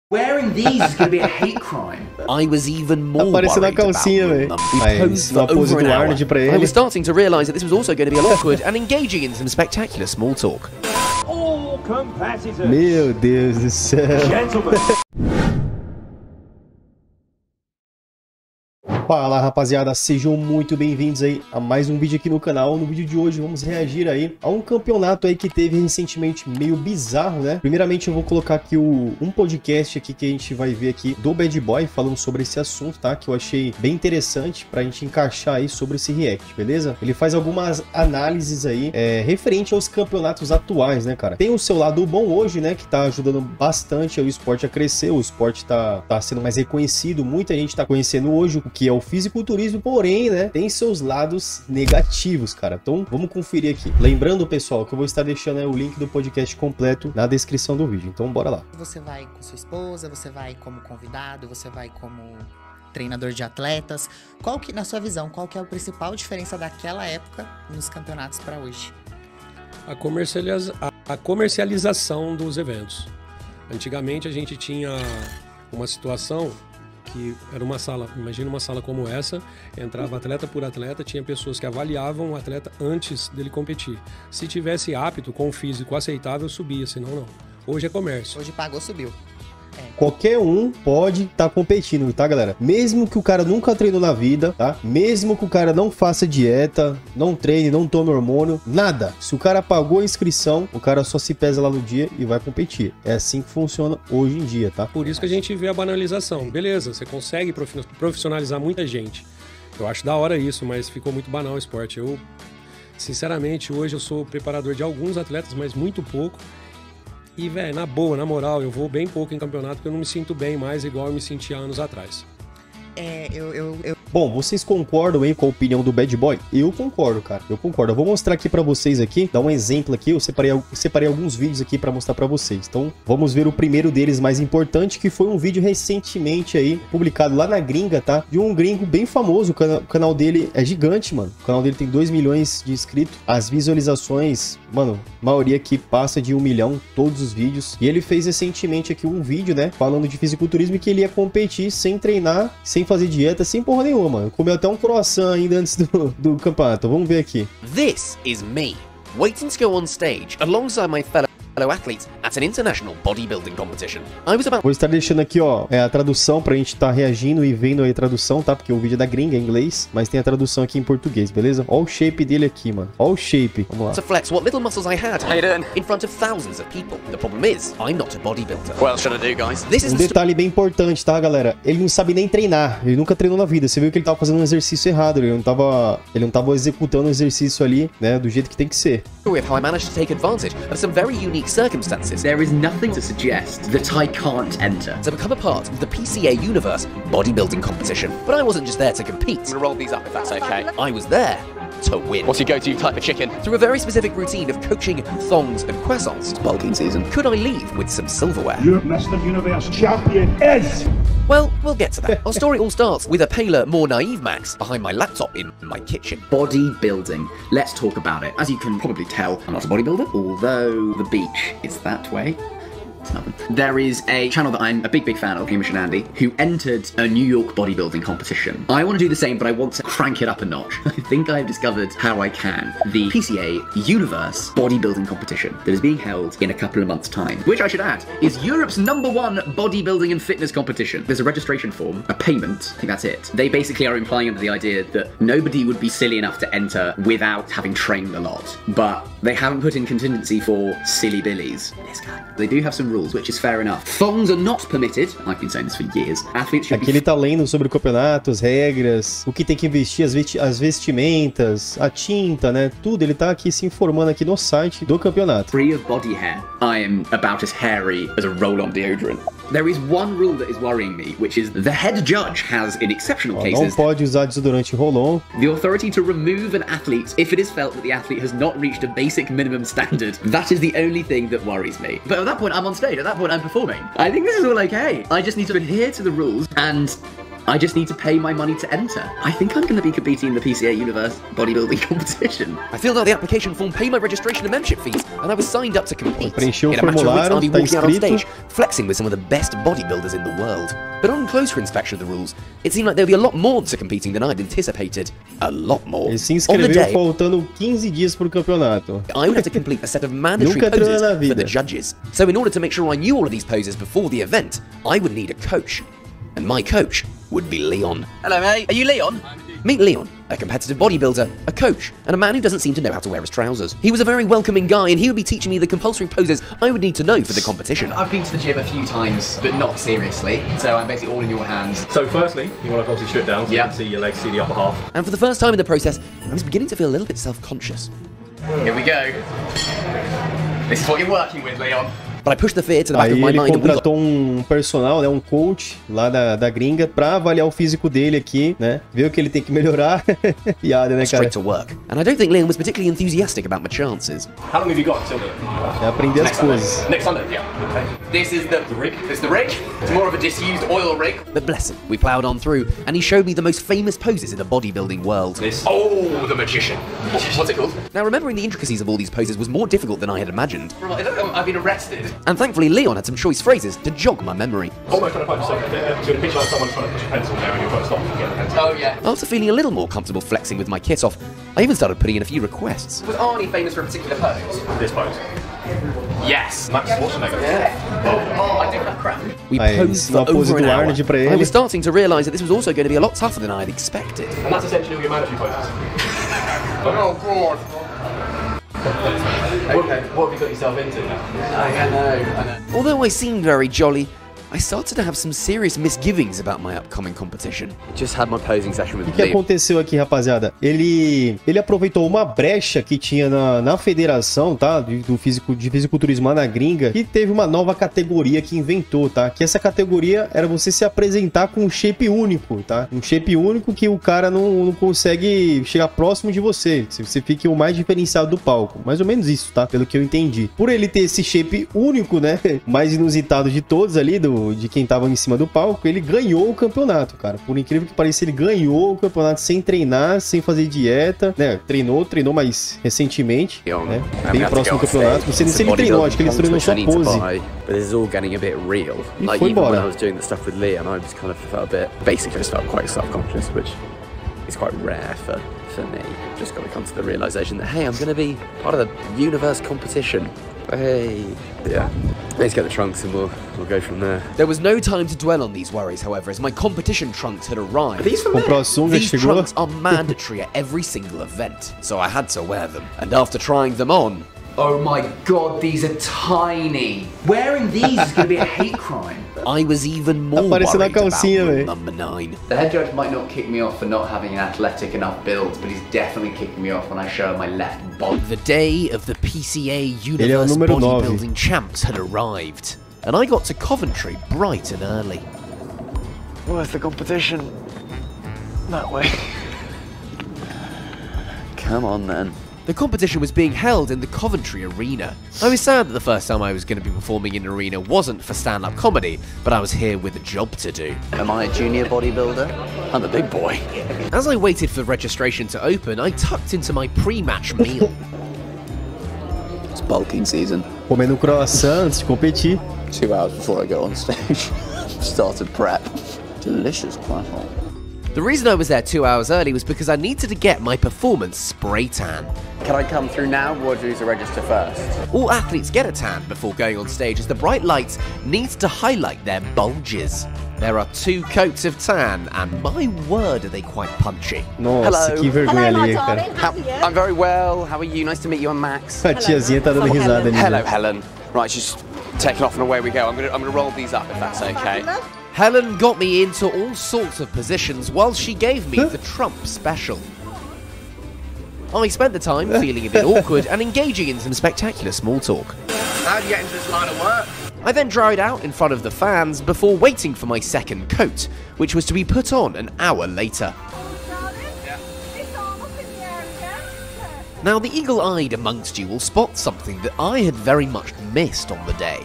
Wearing these is gonna be a hate crime. I was even more Apareceu na worried about calcinha, velho. them. We posed for Na pose over do an hour. Arnold pra I ele. was starting to realize that this was also going to be awkward and engaging in some spectacular small talk. All competitors. Meu Deus do céu. Gentlemen. Fala, rapaziada, sejam muito bem-vindos aí a mais um vídeo aqui no canal. No vídeo de hoje vamos reagir aí a um campeonato aí que teve recentemente meio bizarro, né? Primeiramente eu vou colocar aqui um podcast aqui que a gente vai ver aqui do Bad Boy falando sobre esse assunto, tá? Que eu achei bem interessante pra gente encaixar aí sobre esse react, beleza? Ele faz algumas análises aí referente aos campeonatos atuais, né, cara? Tem o seu lado bom hoje, né? Que tá ajudando bastante o esporte a crescer, o esporte tá sendo mais reconhecido, muita gente tá conhecendo hoje o que é o fisiculturismo, porém, né, tem seus lados negativos, cara. Então, vamos conferir aqui. Lembrando, pessoal, que eu vou estar deixando o link do podcast completo na descrição do vídeo. Então, bora lá. Você vai com sua esposa, você vai como convidado, você vai como treinador de atletas. Qual que, na sua visão, qual que é a principal diferença daquela época nos campeonatos para hoje? A comercialização dos eventos. Antigamente a gente tinha uma situação que era uma sala, imagina uma sala como essa, entrava atleta por atleta, tinha pessoas que avaliavam o atleta antes dele competir. Se tivesse apto, com o físico aceitável, subia, senão não. Hoje é comércio. Hoje pagou, subiu. Qualquer um pode estar competindo, tá, galera? Mesmo que o cara nunca treinou na vida, tá? Mesmo que o cara não faça dieta, não treine, não tome hormônio, nada. Se o cara pagou a inscrição, o cara só se pesa lá no dia e vai competir. É assim que funciona hoje em dia, tá? Por isso que a gente vê a banalização. Beleza, você consegue profissionalizar muita gente. Eu acho da hora isso, mas ficou muito banal o esporte. Eu, sinceramente, hoje eu sou preparador de alguns atletas, mas muito pouco. E, velho, na boa, na moral, eu vou bem pouco em campeonato porque eu não me sinto bem mais igual eu me sentia anos atrás. Bom, vocês concordam aí com a opinião do Bad Boy? Eu concordo, cara. Eu concordo. Eu vou mostrar aqui pra vocês aqui, dar um exemplo aqui. Eu separei alguns vídeos aqui pra mostrar pra vocês. Então, vamos ver o primeiro deles mais importante, que foi um vídeo recentemente aí, publicado lá na Gringa, tá? De um gringo bem famoso. O canal dele é gigante, mano. O canal dele tem 2 milhões de inscritos. As visualizações, mano, maioria aqui passa de 1 milhão, todos os vídeos. E ele fez recentemente aqui um vídeo, né? Falando de fisiculturismo, que ele ia competir sem treinar, sem fazer dieta, sem porra nenhuma, mano. Comeu até um croissant ainda antes do campeonato. Vamos ver aqui. This is me, waiting to go on stage alongside my fellow athletes at an international bodybuilding competition. I was about... Vou estar deixando aqui, ó, a tradução pra gente estar reagindo e vendo aí a tradução, tá? Porque o vídeo é da Gringa, é em inglês, mas tem a tradução aqui em português, beleza? Ó o shape dele aqui, mano. Ó o shape. Vamos lá. to flex what little muscles I had in front of thousands of people. The problem is, I'm not a bodybuilder. What else should I do, guys? This is Um detalhe bem importante, tá, galera? Ele não sabe nem treinar. Ele nunca treinou na vida. Você viu que ele tava fazendo um exercício errado. Ele não tava executando o exercício ali, né, do jeito que tem que ser. with how I managed to take advantage of some very unique circumstances There is nothing to suggest that I can't enter. to become a part of the PCA Universe bodybuilding competition. But I wasn't just there to compete. I'm gonna roll these up if that's okay. I was there to win. What's your go-to type of chicken? Through a very specific routine of coaching, thongs, and croissants, Bulking season. could I leave with some silverware? Your Mr. Universe champion is... Well, we'll get to that. Our story all starts with a paler, more naive Max behind my laptop in my kitchen. Bodybuilding. Let's talk about it. As you can probably tell, I'm not a bodybuilder, although the beach is that way. There is a channel that I'm a big fan of, Hamish and Andy, who entered a New York bodybuilding competition. I want to do the same, but I want to crank it up a notch. I think I've discovered how I can. The PCA Universe bodybuilding competition that is being held in a couple of months' time, which I should add is Europe's #1 bodybuilding and fitness competition. There's a registration form, a payment, I think that's it. They basically are implying under the idea that nobody would be silly enough to enter without having trained a lot. But they haven't put in contingency for silly billies. This guy. They do have some rules, which is fair enough. Thongs are not permitted. I've been saying this for years. Athletes should Aqui ele tá lendo sobre o campeonato, as regras, o que tem que vestir, as vestimentas, a tinta, né? Tudo. Ele tá aqui se informando aqui no site do campeonato. free of body hair. I am about as hairy as a roll-on deodorant. There is one rule that is worrying me, which is the head judge has, in exceptional Ó, não cases, pode usar desodorante roll-on. the authority to remove an athlete if it is felt that the athlete has not reached a basic minimum standard. That is the only thing that worries me. But at that point, I'm on stage. At that point, I'm performing. I think this is all okay. I just need to adhere to the rules and I just need to pay my money to enter. I think I'm going to be competing in the PCA Universe bodybuilding competition. I filled out the application form, paid my registration and membership fees, and I was signed up to compete. Preencheu o In a matter of weeks, I'll be formulário, tá walking out on inscrito. stage, flexing with some of the best bodybuilders in the world. But on closer inspection of the rules, it seemed like there would be a lot more to competing than I'd anticipated. A lot more. Ele se On the inscreveu day, faltando 15 dias pro campeonato. I would have to complete a set of mandatory Nunca treinou poses na for vida. the judges. So in order to make sure I knew all of these poses before the event, I would need a coach. And my coach would be Leon. Hello, mate. Are you Leon? Meet Leon, a competitive bodybuilder, a coach, and a man who doesn't seem to know how to wear his trousers. He was a very welcoming guy, and he would be teaching me the compulsory poses I would need to know for the competition. I've been to the gym a few times, but not seriously, so I'm basically all in your hands. So firstly, you want to obviously strip down so you Yeah. can see your legs, see the upper half. And for the first time in the process, I was beginning to feel a little bit self-conscious. Here we go. This is what you're working with, Leon. But I pushed the fear to the back Aí of my ele mind and we got... contratou um personal, né, um coach lá da Gringa pra avaliar o físico dele aqui, né? Ver o que ele tem que melhorar. Piada, né, cara? straight to work. And I don't think Leon was particularly enthusiastic about my chances. How long have you got until the É aprender as coisas. next Sunday? Yeah. Okay. This is the rig. This is the rig. It's more of a disused oil rig. But bless him, we ploughed on through, and he showed me the most famous poses in the bodybuilding world. This. Oh, the magician. What's it called? Now, remembering the intricacies of all these poses was more difficult than I had imagined. Right, I've been arrested. And thankfully, Leon had some choice phrases to jog my memory. Almost trying to punch yourself. So you're picture like someone's trying to push a pencil there and you're trying to stop them from getting the pencil. Oh, yeah. After feeling a little more comfortable flexing with my kit off, I even started putting in a few requests. Was Arnie famous for a particular pose? This pose. Yes. Max Schwarzenegger. Oh, I do that crap. We Aí, posed ensinou for a pose over do an hour. Arnold pra I ele. was starting to realise that this was also going to be a lot tougher than I had expected. And that's essentially all your mandatory poses. Oh, God. Okay, what have you got yourself into? I know. Although I seemed very jolly, I started to have some serious misgivings about my upcoming competition. Just had my posing session with O que Liam. aconteceu aqui, rapaziada? Ele aproveitou uma brecha que tinha na federação, tá? De fisiculturismo lá na Gringa, que teve uma nova categoria que inventou, tá? Que essa categoria era você se apresentar com um shape único, tá? Um shape único que o cara não consegue chegar próximo de você. Você fique o mais diferenciado do palco. Mais ou menos isso, tá? Pelo que eu entendi. Por ele ter esse shape único, né? Mais inusitado de todos ali, de quem tava em cima do palco, ele ganhou o campeonato, cara. Por incrível que pareça, ele ganhou o campeonato sem treinar, sem fazer dieta, né? Treinou mais recentemente, né? Bem próximo do campeonato. Não sei nem se ele treinou, acho que ele treinou só pose. But this is all getting a bit real. E Like foi even when embora. I was doing the stuff with Liam, I just kind of felt a bit. Basically, I just felt quite self-conscious, which is quite rare for me. Just got to come to the realization that hey, I'm going to be part of the universe competition. Hey, yeah. Let's get the trunks and we'll go from there. There was no time to dwell on these worries, however, as my competition trunks had arrived. Comprou a sunga, These chegou. trunks are mandatory at every single event, so I had to wear them. And after trying them on, Oh my God, these are tiny. Wearing these is going to be a hate crime. I was even more Apareceu na worried about calcinha, rule véi. number 9. The head judge might not kick me off for not having an athletic enough build, but he's definitely kicking me off when I show my left body. The day of the PCA Ele é o Universe número 9. Bodybuilding Champs had arrived, and I got to Coventry bright and early. Where's the competition? That way. Come on then. The competition was being held in the Coventry Arena. I was sad that the first time I was going to be performing in an arena wasn't for stand-up comedy, but I was here with a job to do. Am I a junior bodybuilder? I'm a big boy. As I waited for registration to open, I tucked into my pre-match meal. It's bulking season. Comendo croissant antes de competir. 2 hours before I go on stage. Started prep. Delicious croissant. The reason I was there 2 hours early was because I needed to get my performance spray tan. Can I come through now, or do you to register first? All athletes get a tan before going on stage as the bright lights needs to highlight their bulges. There are 2 coats of tan, and my word are they quite punchy. Nossa, Hello. que vergonha ali, cara. I'm very well. How are you? Nice to meet you. I'm Max. A tiazinha tá dando risada ali. Hello, né? Helen. Right, she's taking off and away we go. I'm gonna roll these up if that's okay. Helen got me into all sorts of positions while she gave me the Trump special. I spent the time feeling a bit awkward and engaging in some spectacular small talk. How do you get into this line of work? I then dried out in front of the fans before waiting for my second coat, which was to be put on an hour later. Now, the eagle-eyed amongst you will spot something that I had very much missed on the day.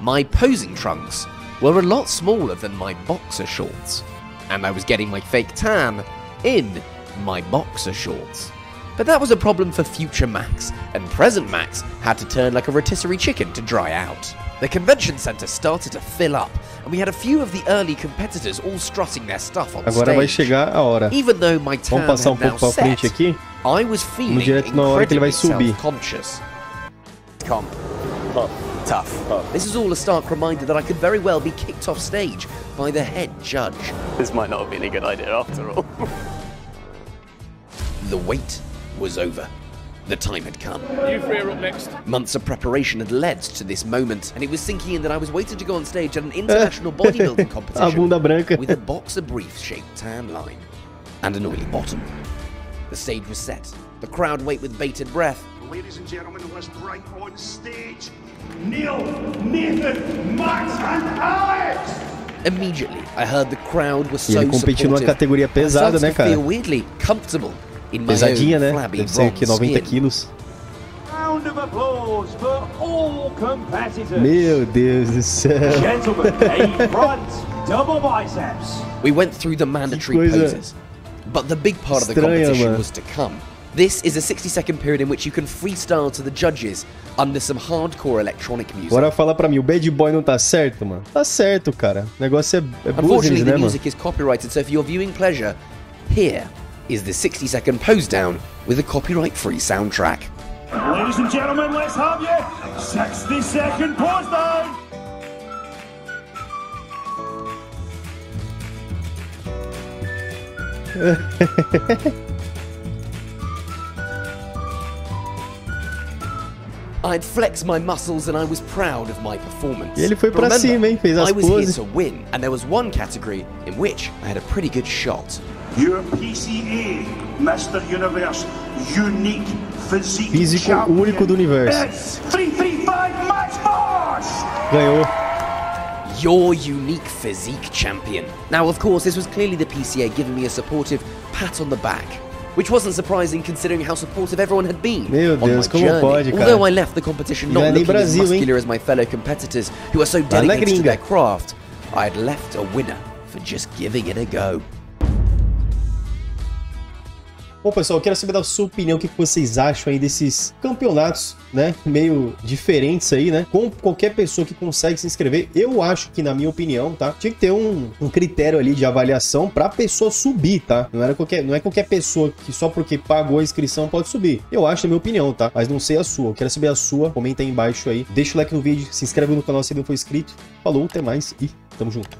My posing trunks were a lot smaller than my boxer shorts. and I was getting my fake tan in my boxer shorts. But that was a problem for future Max, and present Max had to turn like a rotisserie chicken to dry out. The convention center started to fill up, and we had a few of the early competitors all strutting their stuff on Agora vai stage. chegar a hora. Even though my tan Vamos passar had pouco now pra frente set, aqui. I was feeling direto na hora que ele vai incredibly subir. self-conscious. Comp. Tough. This is all a stark reminder that I could very well be kicked off stage by the head judge. This might not have been a good idea after all. The wait was over. The time had come. You three are up next. Months of preparation had led to this moment, and it was sinking in that I was waiting to go on stage at an international bodybuilding A competition bunda branca. with a boxer brief-shaped tan line and an oily bottom. The stage was set. The crowd wait with bated breath. Ladies and gentlemen, let's bring on stage Neil, Nathan, Max, and Alex! Immediately, I heard the crowd was E so ele compete numa supportive. categoria pesada, I started né, to cara? feel weirdly comfortable in my Pesadinha, own né? flabby Deve ser que bronze 90 skin. quilos. Round of applause for all competitors. Meu Deus do céu. Gentlemen, a front, double biceps. We went through the mandatory coisa poses, but the big part of the estranha, competition mano. was to come. This is a 60-second period in which you can freestyle to the judges under some hardcore electronic music. Agora fala pra mim, o bad boy não tá certo, mano? Tá certo, cara. O negócio é business, Unfortunately, né, the mano? music is copyrighted, so for your viewing pleasure, here is the 60-second pose down with a copyright-free soundtrack. Ladies and gentlemen, let's have you 60-second pause down. I'd flexed my muscles and I was proud of my performance. E ele foi But pra remember, cima, hein? Fez as I was here poses. to win, and there was one category in which I had a pretty good shot. Your PCA, Mr. Universe, unique physique Físico champion. único do universo. It's 335 Max Bosch! Ganhou. Your unique physique champion. Now, of course, this was clearly the PCA giving me a supportive pat on the back, which wasn't surprising considering how supportive everyone had been Meu on Deus, my como journey. pode, cara? Although I left the competition Não é not nem looking as Brasil, hein? muscular as my fellow competitors who are so Lá na dedicated to Gringa. their craft, I had left a winner for just giving it a go. Bom, pessoal, eu quero saber da sua opinião, o que vocês acham aí desses campeonatos, né, meio diferentes aí, né, com qualquer pessoa que consegue se inscrever. Eu acho que, na minha opinião, tá, tinha que ter um critério ali de avaliação pra pessoa subir, tá, não é qualquer pessoa que só porque pagou a inscrição pode subir. Eu acho, na minha opinião, tá, mas não sei a sua. Eu quero saber a sua, comenta aí embaixo aí, deixa o like no vídeo, se inscreve no canal se ainda não for inscrito. Falou, até mais e tamo junto.